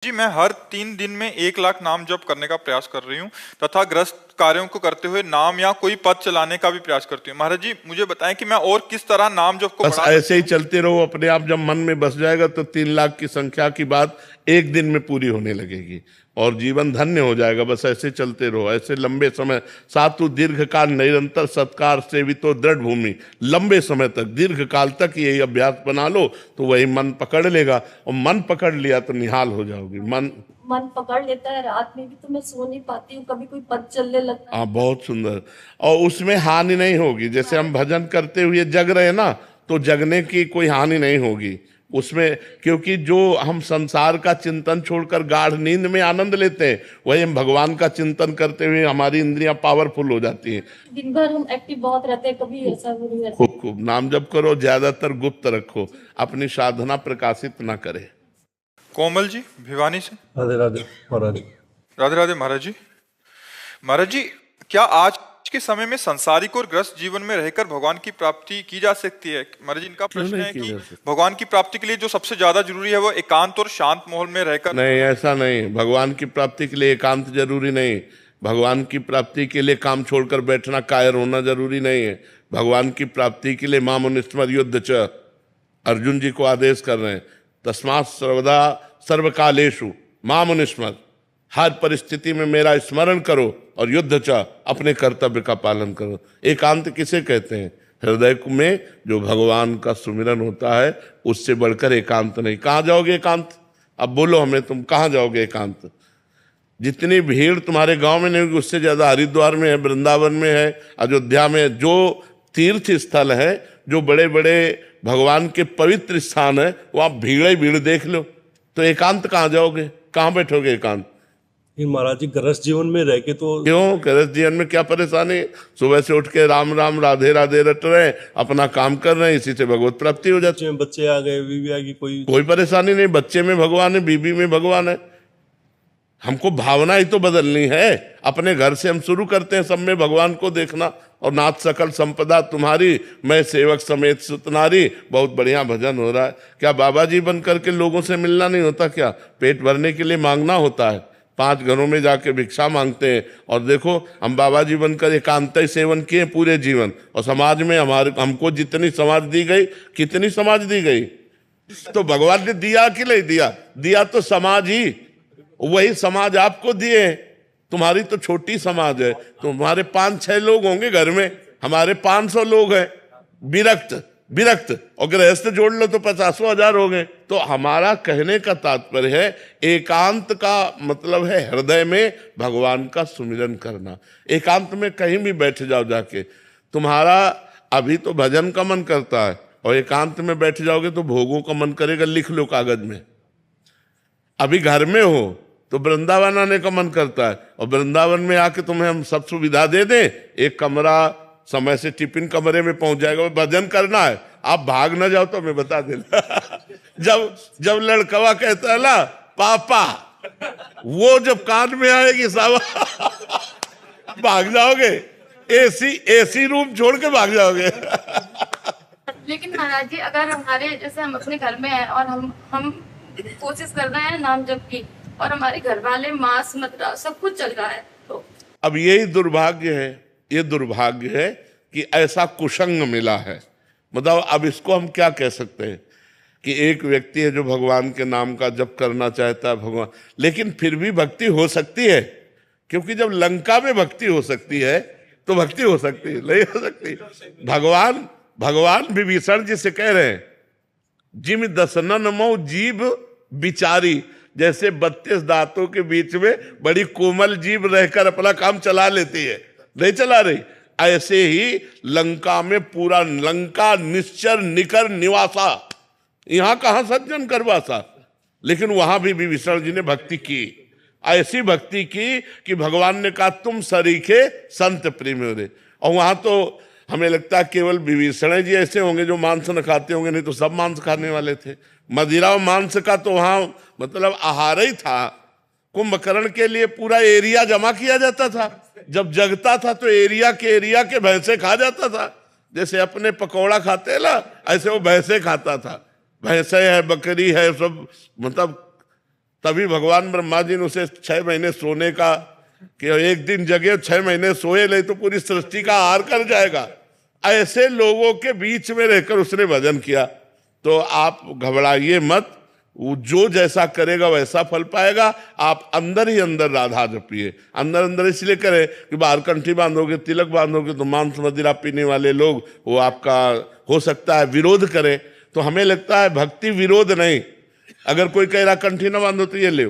जी, मैं हर 3 दिन में 1 लाख नाम जप करने का प्रयास कर रही हूँ तथा ग्रस्त कार्यों को करते हुए नाम या कोई पद चलाने का भी प्रयास करती हूँ। महाराज जी, मुझे बताएं कि मैं और किस तरह नाम जप को बस बढ़ा ऐसे सकती ही हूँ। चलते रहो, अपने आप जब मन में बस जाएगा तो 3 लाख की संख्या की बात एक दिन में पूरी होने लगेगी और जीवन धन्य हो जाएगा। बस ऐसे चलते रहो, ऐसे लंबे समय सातु दीर्घ काल निरंतर सत्कार सेवितो दृढ़ भूमि, लंबे समय तक दीर्घ काल तक यही अभ्यास बना लो तो वही मन पकड़ लेगा और मन पकड़ लिया तो निहाल हो जाओगी। मन मन पकड़ लेता है, रात में भी तो मैं सो नहीं पाती हूँ, कभी कोई पद चलने लगता है। हाँ, बहुत सुंदर। और उसमें हानि नहीं होगी। जैसे हम भजन करते हुए जग रहे ना, तो जगने की कोई हानि नहीं होगी उसमें, क्योंकि जो हम संसार का चिंतन छोड़कर गाढ़ नींद में आनंद लेते हैं, वही हम भगवान का चिंतन करते हुए हमारी इंद्रियां पावरफुल हो जाती हैं। दिन भर हम एक्टिव बहुत रहते हैं, कभी ऐसा भी नहीं रहता। खूब खूब नाम जप करो, ज्यादातर गुप्त रखो, अपनी साधना प्रकाशित ना करे। कोमल जी, भिवानी से। राधे राधे महाराज। राधे राधे महाराज जी। महाराज जी, क्या आज के समय में संसारिक और ग्रस्त जीवन में रहकर भगवान की प्राप्ति की जा सकती है? महाराज जी, इनका प्रश्न नहीं है की कि जा सकती? भगवान की प्राप्ति के लिए जो सबसे ज्यादा जरूरी है वो एकांत और शांत माहौल में रहकर। नहीं, ऐसा नहीं। भगवान की प्राप्ति के लिए एकांत जरूरी नहीं। भगवान की प्राप्ति के लिए काम छोड़कर बैठना, कायर होना जरूरी नहीं है। भगवान की प्राप्ति के लिए मामुनिस्मर युद्ध च, अर्जुन जी को आदेश कर रहे हैं, तस्मात् सर्वदा सर्वकालेषु मामुनिस्मर, हर परिस्थिति में मेरा स्मरण करो और युद्ध च, अपने कर्तव्य का पालन करो। एकांत किसे कहते हैं? हृदय में जो भगवान का सुमिरन होता है, उससे बढ़कर एकांत नहीं। कहाँ जाओगे एकांत? अब बोलो हमें, तुम कहाँ जाओगे एकांत? जितनी भीड़ तुम्हारे गांव में नहीं होगी, उससे ज्यादा हरिद्वार में है, वृंदावन में है, अयोध्या में, जो तीर्थ स्थल है, जो बड़े बड़े भगवान के पवित्र स्थान है, वहां भीड़ ही भीड़ देख लो। तो एकांत कहाँ जाओगे? कहाँ बैठोगे एकांत? ये महाराज जी गृहस्थ जीवन में रह के तो क्यों? गृहस्थ जीवन में क्या परेशानी? सुबह से उठ के राम राम राधे राधे रट रहे हैं, अपना काम कर रहे हैं, इसी से भगवत प्राप्ति हो जाती है। बच्चे आ गए, बीवी आ गई, कोई परेशानी नहीं। बच्चे में भगवान है, बीबी में भगवान है। हमको भावना ही तो बदलनी है। अपने घर से हम शुरू करते हैं सब में भगवान को देखना, और नाथ सकल संपदा तुम्हारी, मैं सेवक समेत सुतनारी। बहुत बढ़िया भजन हो रहा है। क्या बाबा जी बन करके लोगों से मिलना नहीं होता? क्या पेट भरने के लिए मांगना होता है? 5 घरों में जाके भिक्षा मांगते हैं। और देखो, हम बाबा जी बनकर एकांत सेवन किए पूरे जीवन, और समाज में हमको जितनी समाज दी गई, कितनी समाज दी गई? तो भगवान ने दिया कि नहीं दिया? दिया तो समाज ही, वही समाज आपको दिए। तुम्हारी तो छोटी समाज है, तुम्हारे 5-6 लोग होंगे घर में, हमारे 500 लोग हैं। विरक्त विरक्त और गृहस्थ जोड़ लो तो 50,000 हो गए। तो हमारा कहने का तात्पर्य है, एकांत का मतलब है हृदय में भगवान का सुमिरन करना। एकांत में कहीं भी बैठ जाओ जाके, तुम्हारा अभी तो भजन का मन करता है, और एकांत में बैठ जाओगे तो भोगों का मन करेगा। लिख लो कागज में। अभी घर में हो तो वृंदावन आने का मन करता है, और वृंदावन में आके तुम्हें हम सब सुविधा दे दें, एक कमरा समय से टिफिन कमरे में पहुंच जाएगा। भजन करना है, आप भाग ना जाओ तो मैं बता देना। जब लड़कवा कहता है ना पापा, वो जब कान में आएगी सावा, भाग जाओगे। एसी रूम छोड़ के भाग जाओगे। लेकिन महाराज जी, अगर हमारे जैसे हम अपने घर में हैं और हम कोशिश कर रहे हैं नाम जप की, और हमारे घर वाले मांस मदिरा सब कुछ चल रहा है, तो अब यही दुर्भाग्य है। ये दुर्भाग्य है कि ऐसा कुसंग मिला है। मतलब अब इसको हम क्या कह सकते हैं कि एक व्यक्ति है जो भगवान के नाम का जप करना चाहता है, भगवान, लेकिन फिर भी भक्ति हो सकती है। क्योंकि जब लंका में भक्ति हो सकती है तो भक्ति हो सकती है, नहीं हो सकती? भगवान विभीषण जी से कह रहे हैं, जिम दसनन मो जीभ बिचारी, जैसे 32 दांतों के बीच में बड़ी कोमल जीभ रहकर अपना काम चला लेती है, नहीं चला रही, ऐसे ही लंका में पूरा लंका निश्चर निकर निवासा। यहां कहां सज्जन करवासा, लेकिन वहां भी विभीषण जी ने भक्ति की। ऐसी भक्ति की कि भगवान ने कहा तुम सरीखे संत प्रेम हो। और वहां तो हमें लगता है केवल विभीषण जी ऐसे होंगे जो मांस न खाते होंगे, नहीं तो सब मांस खाने वाले थे। मदिरा और मांस का तो वहां मतलब आहार ही था। कुंभकर्ण के लिए पूरा एरिया जमा किया जाता था। जब जगता था तो एरिया के भैंसे खा जाता था। जैसे अपने पकौड़ा खाते हैं ना, ऐसे वो भैंसे खाता था। भैंसे है, बकरी है, सब मतलब तभी भगवान ब्रह्मा जी ने उसे 6 महीने सोने का, कि एक दिन जगे 6 महीने सोए ले तो पूरी सृष्टि का आहार कर जाएगा। ऐसे लोगों के बीच में रहकर उसने भजन किया। तो आप घबराइए मत, वो जो जैसा करेगा वैसा फल पाएगा। आप अंदर ही अंदर राधा जपिए, अंदर अंदर इसलिए करें कि बाहर कंठी बांधोगे, तिलक बांधोगे तो मांस मदिरा पीने वाले लोग वो आपका हो सकता है विरोध करें। तो हमें लगता है भक्ति विरोध नहीं। अगर कोई कह रहा कंठी ना बांधो तो ये ले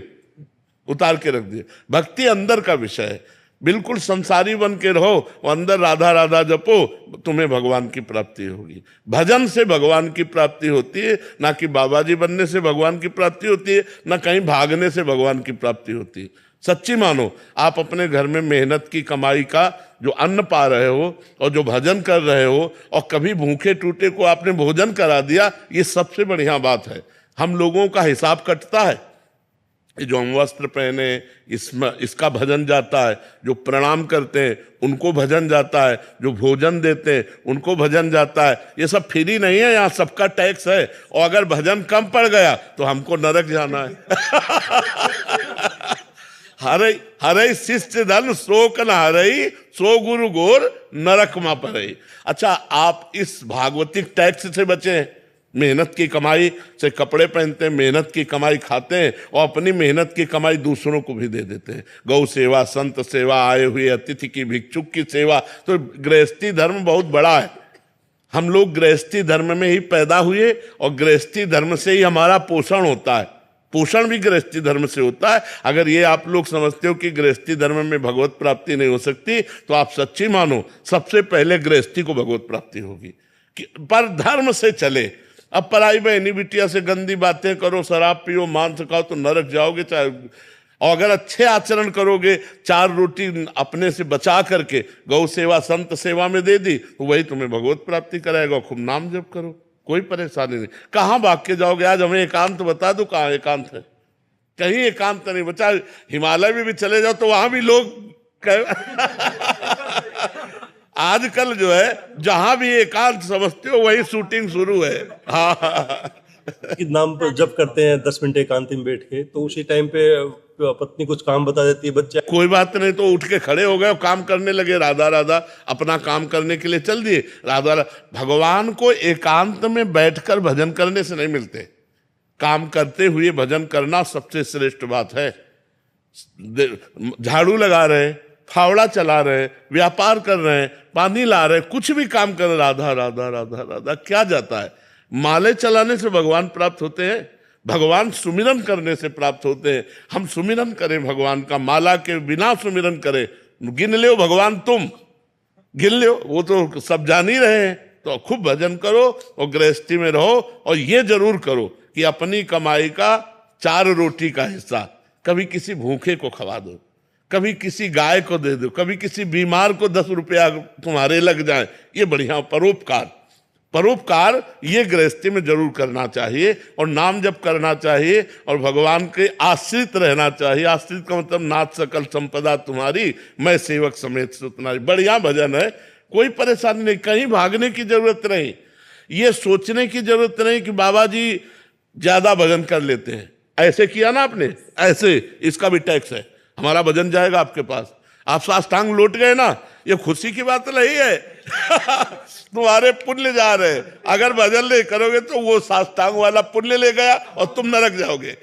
उतार के रख दिए। भक्ति अंदर का विषय है, बिल्कुल संसारी बन के रहो और अंदर राधा राधा जपो, तुम्हें भगवान की प्राप्ति होगी। भजन से भगवान की प्राप्ति होती है, ना कि बाबा जी बनने से भगवान की प्राप्ति होती है, ना कहीं भागने से भगवान की प्राप्ति होती है। सच्ची मानो, आप अपने घर में मेहनत की कमाई का जो अन्न पा रहे हो और जो भजन कर रहे हो और कभी भूखे टूटे को आपने भोजन करा दिया, ये सबसे बढ़िया बात है। हम लोगों का हिसाब कटता है, जो हम वस्त्र पहने इसमें इसका भजन जाता है, जो प्रणाम करते हैं उनको भजन जाता है, जो भोजन देते हैं उनको भजन जाता है। ये सब फ्री नहीं है, यहाँ सबका टैक्स है। और अगर भजन कम पड़ गया तो हमको नरक जाना है। हरे हरे शिष्य धन शोक न हरई, सो गुरु गोर नरक मा परई। अच्छा, आप इस भागवतिक टैक्स से बचे। मेहनत की कमाई से कपड़े पहनते हैं, मेहनत की कमाई खाते हैं और अपनी मेहनत की कमाई दूसरों को भी दे देते हैं। गौ सेवा, संत सेवा, आए हुए अतिथि की, भिक्षुक की सेवा। तो गृहस्थी धर्म बहुत बड़ा है। हम लोग गृहस्थी धर्म में ही पैदा हुए और गृहस्थी धर्म से ही हमारा पोषण होता है। पोषण भी गृहस्थी धर्म से होता है। अगर ये आप लोग समझते हो कि गृहस्थी धर्म में भगवत प्राप्ति नहीं हो सकती, तो आप सच्ची मानो, सबसे पहले गृहस्थी को भगवत प्राप्ति होगी। पर धर्म से चले। अब पराई बहनी बिटिया से गंदी बातें करो, शराब पियो, मांस खाओ तो नरक जाओगे। चाहे और अगर अच्छे आचरण करोगे, 4 रोटी अपने से बचा करके गौ सेवा, संत सेवा में दे दी, तो वही तुम्हें भगवत प्राप्ति कराएगा। खूब नाम जप करो, कोई परेशानी नहीं। कहाँ भाग के जाओगे? आज हमें एकांत बता दो, कहाँ एकांत है? कहीं एकांत नहीं बचा। हिमालय में भी चले जाओ तो वहां भी लोग आजकल जो है जहां भी एकांत समझते हो वही शूटिंग शुरू है। हाँ, कि नाम पर जब करते हैं 10 मिनट एकांत में बैठ के, तो उसी टाइम पे पत्नी कुछ काम बता देती है, बच्चा कोई बात नहीं, तो उठ के खड़े हो गए, काम करने लगे, राधा राधा अपना काम करने के लिए चल दिए। राधा भगवान को एकांत में बैठकर भजन करने से नहीं मिलते। काम करते हुए भजन करना सबसे श्रेष्ठ बात है। झाड़ू लगा रहे, फावड़ा चला रहे, व्यापार कर रहे हैं, पानी ला रहे, कुछ भी काम कर रहे, राधा राधा राधा राधा, क्या जाता है? माले चलाने से भगवान प्राप्त होते हैं, भगवान सुमिरन करने से प्राप्त होते हैं। हम सुमिरन करें भगवान का, माला के बिना सुमिरन करें। गिन लो भगवान, तुम गिन लो, वो तो सब जान ही रहे हैं। तो खूब भजन करो और गृहस्थी में रहो। और ये जरूर करो कि अपनी कमाई का 4 रोटी का हिस्सा कभी किसी भूखे को खवा दो, कभी किसी गाय को दे दो, कभी किसी बीमार को 10 रुपया तुम्हारे लग जाए। ये बढ़िया परोपकार। परोपकार ये गृहस्थी में जरूर करना चाहिए और नाम जप करना चाहिए और भगवान के आश्रित रहना चाहिए। आश्रित का मतलब नाथ सकल संपदा तुम्हारी, मैं सेवक समेत सुतनारी। बढ़िया भजन है, कोई परेशानी नहीं, कहीं भागने की जरूरत नहीं, ये सोचने की जरूरत नहीं कि बाबा जी ज्यादा भजन कर लेते हैं। ऐसे किया ना आपने, ऐसे इसका भी टैक्स है, हमारा भजन जाएगा आपके पास। आप साष्टांग लौट गए ना, ये खुशी की बात नहीं है। तुम्हारे पुण्य जा रहे हैं। अगर भजन नहीं करोगे तो वो साष्टांग वाला पुण्य ले गया और तुम नरक जाओगे।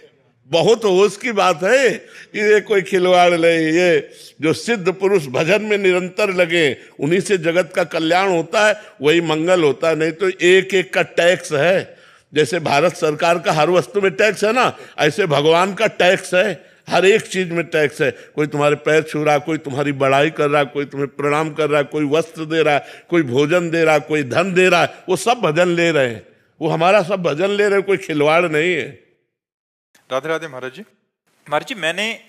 बहुत होश की बात है, ये कोई खिलवाड़ नहीं। ये जो सिद्ध पुरुष भजन में निरंतर लगे, उन्हीं से जगत का कल्याण होता है, वही मंगल होता है। नहीं तो एक एक का टैक्स है। जैसे भारत सरकार का हर वस्तु में टैक्स है ना, ऐसे भगवान का टैक्स है, हर एक चीज में टैक्स है। कोई तुम्हारे पैर छू रहा, कोई तुम्हारी बड़ाई कर रहा, कोई तुम्हें प्रणाम कर रहा, कोई वस्त्र दे रहा है, कोई भोजन दे रहा, कोई धन दे रहा है, वो सब भजन ले रहे हैं। वो हमारा सब भजन ले रहे हैं, कोई खिलवाड़ नहीं है। राधे राधे महाराज जी। महाराज जी, मैंने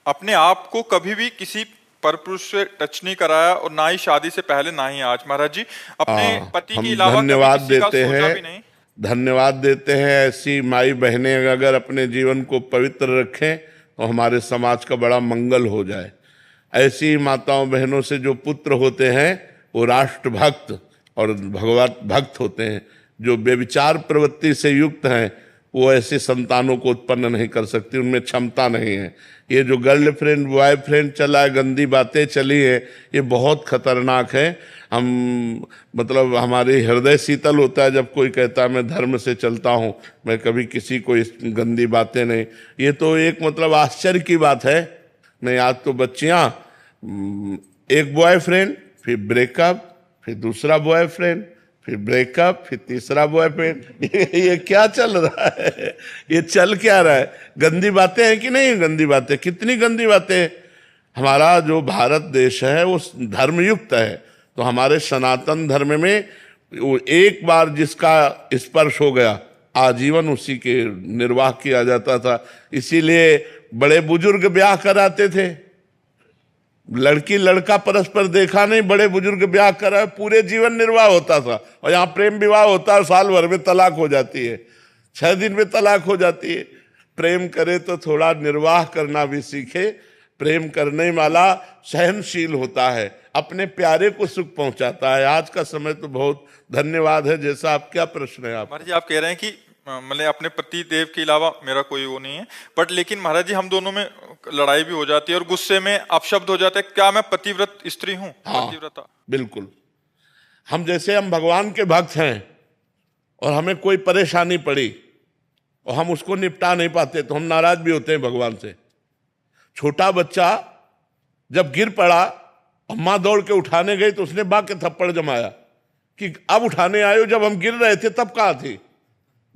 अपने आप को कभी भी किसी परपुरुष से टच नहीं कराया और ना ही शादी से पहले ना ही आज। महाराज जी, अपने पति के अलावा धन्यवाद कभी किसी का देते सोचा हैं, भी नहीं। धन्यवाद देते हैं। ऐसी माई बहनें अगर अपने जीवन को पवित्र रखें तो हमारे समाज का बड़ा मंगल हो जाए। ऐसी माताओं बहनों से जो पुत्र होते हैं वो राष्ट्र भक्त और भगवत भक्त होते हैं। जो व्यभिचार प्रवृत्ति से युक्त हैं वो ऐसे संतानों को उत्पन्न नहीं कर सकती, उनमें क्षमता नहीं है। ये जो गर्लफ्रेंड बॉयफ्रेंड चला है, गंदी बातें चली है, ये बहुत खतरनाक है। हम मतलब हमारे हृदय शीतल होता है जब कोई कहता है मैं धर्म से चलता हूँ, मैं कभी किसी को इस गंदी बातें नहीं। ये तो एक मतलब आश्चर्य की बात है। नहीं, आज तो बच्चियाँ एक बॉयफ्रेंड, फिर ब्रेकअप, फिर दूसरा बॉयफ्रेंड, फिर ब्रेकअप, फिर तीसरा बॉयफ्रेंड। ये क्या चल रहा है? ये चल क्या रहा है? गंदी बातें हैं कि नहीं? गंदी बातें, कितनी गंदी बातें। हमारा जो भारत देश है वो धर्मयुक्त है, तो हमारे सनातन धर्म में वो एक बार जिसका स्पर्श हो गया आजीवन उसी के निर्वाह किया जाता था। इसीलिए बड़े बुजुर्ग ब्याह कराते थे। लड़की लड़का परस्पर देखा नहीं, बड़े बुजुर्ग ब्याह करा, पूरे जीवन निर्वाह होता था। और यहाँ प्रेम विवाह होता है, साल भर में तलाक हो जाती है, 6 दिन में तलाक हो जाती है। प्रेम करे तो थोड़ा निर्वाह करना भी सीखे। प्रेम करने वाला सहनशील होता है, अपने प्यारे को सुख पहुंचाता है। आज का समय तो बहुत धन्यवाद है। जैसा आप, क्या प्रश्न है आप? महाराज जी, आप कह रहे हैं कि मतलब अपने पति देव के अलावा मेरा कोई वो नहीं है, बट लेकिन महाराज जी हम दोनों में लड़ाई भी हो जाती है और गुस्से में अपशब्द हो जाते हैं। क्या मैं पतिव्रत स्त्री हूँ? हाँ, पतिव्रता बिल्कुल। हम जैसे हम भगवान के भक्त हैं और हमें कोई परेशानी पड़ी और हम उसको निपटा नहीं पाते तो हम नाराज भी होते हैं भगवान से। छोटा बच्चा जब गिर पड़ा, अम्मा दौड़ के उठाने गई तो उसने बा के थप्पड़ जमाया कि अब उठाने आए हो, जब हम गिर रहे थे तब कहाँ थी?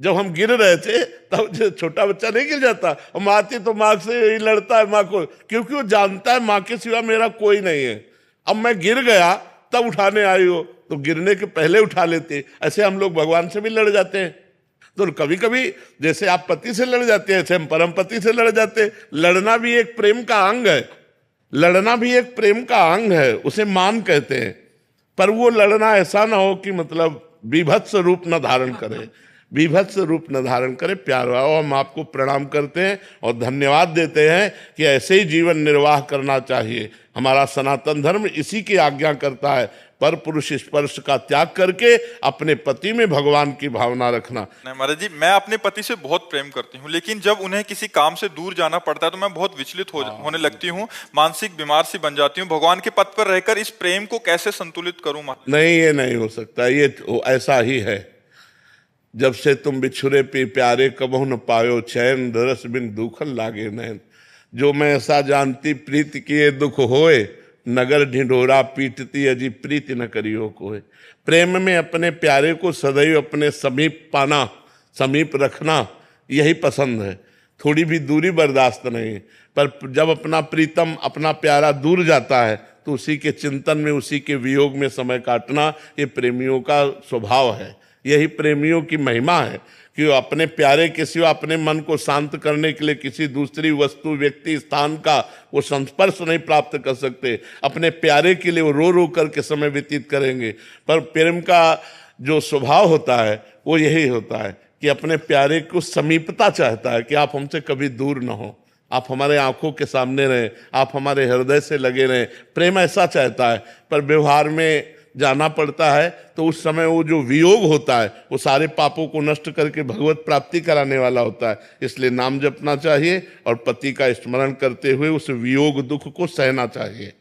जब हम गिर रहे थे तब छोटा बच्चा नहीं गिर जाता। और माँ थी तो माँ से ही लड़ता है माँ को, क्योंकि वो जानता है माँ के सिवा मेरा कोई नहीं है। अब मैं गिर गया तब उठाने आई हो, तो गिरने के पहले उठा लेते। ऐसे हम लोग भगवान से भी लड़ जाते हैं। तो कभी कभी जैसे आप पति से लड़ जाते हैं, ऐसे हम परम पति से लड़ जाते हैं। लड़ना भी एक प्रेम का अंग है, लड़ना भी एक प्रेम का अंग है, उसे मान कहते हैं। पर वो लड़ना ऐसा ना हो कि मतलब बीभत्स रूप न धारण करे, बीभत्स रूप न धारण करे। प्यार भाव, हम आपको प्रणाम करते हैं और धन्यवाद देते हैं कि ऐसे ही जीवन निर्वाह करना चाहिए। हमारा सनातन धर्म इसी की आज्ञा करता है, पर पुरुष स्पर्श का त्याग करके अपने पति में भगवान की भावना रखना। नहीं महाराज जी, मैं अपने पति से बहुत प्रेम करती हूँ, लेकिन जब उन्हें किसी काम से दूर जाना पड़ता है तो मैं बहुत विचलित होने लगती हूँ, मानसिक बीमार सी बन जाती हूँ। भगवान के पथ पर रहकर इस प्रेम को कैसे संतुलित करूँ? नहीं, ये नहीं हो सकता। ये ऐसा ही है। जब से तुम बिछुरे पी प्यारे कबहु न पायो चैन, दरस बिन दुखन लागे नैन। जो मैं ऐसा जानती प्रीत किए दुख होए, नगर ढिंढोरा पीटती अजी प्रीति न करियो कोय। प्रेम में अपने प्यारे को सदैव अपने समीप पाना, समीप रखना, यही पसंद है। थोड़ी भी दूरी बर्दाश्त नहीं। पर जब अपना प्रीतम, अपना प्यारा दूर जाता है तो उसी के चिंतन में, उसी के वियोग में समय काटना, ये प्रेमियों का स्वभाव है। यही प्रेमियों की महिमा है कि वो अपने प्यारे के सिवा अपने मन को शांत करने के लिए किसी दूसरी वस्तु, व्यक्ति, स्थान का वो संस्पर्श नहीं प्राप्त कर सकते। अपने प्यारे के लिए वो रो रो करके समय व्यतीत करेंगे। पर प्रेम का जो स्वभाव होता है वो यही होता है कि अपने प्यारे को समीपता चाहता है, कि आप हमसे कभी दूर ना हो, आप हमारे आंखों के सामने रहें, आप हमारे हृदय से लगे रहें। प्रेम ऐसा चाहता है। पर व्यवहार में जाना पड़ता है तो उस समय वो जो वियोग होता है वो सारे पापों को नष्ट करके भगवत प्राप्ति कराने वाला होता है। इसलिए नाम जपना चाहिए और पति का स्मरण करते हुए उस वियोग दुख को सहना चाहिए।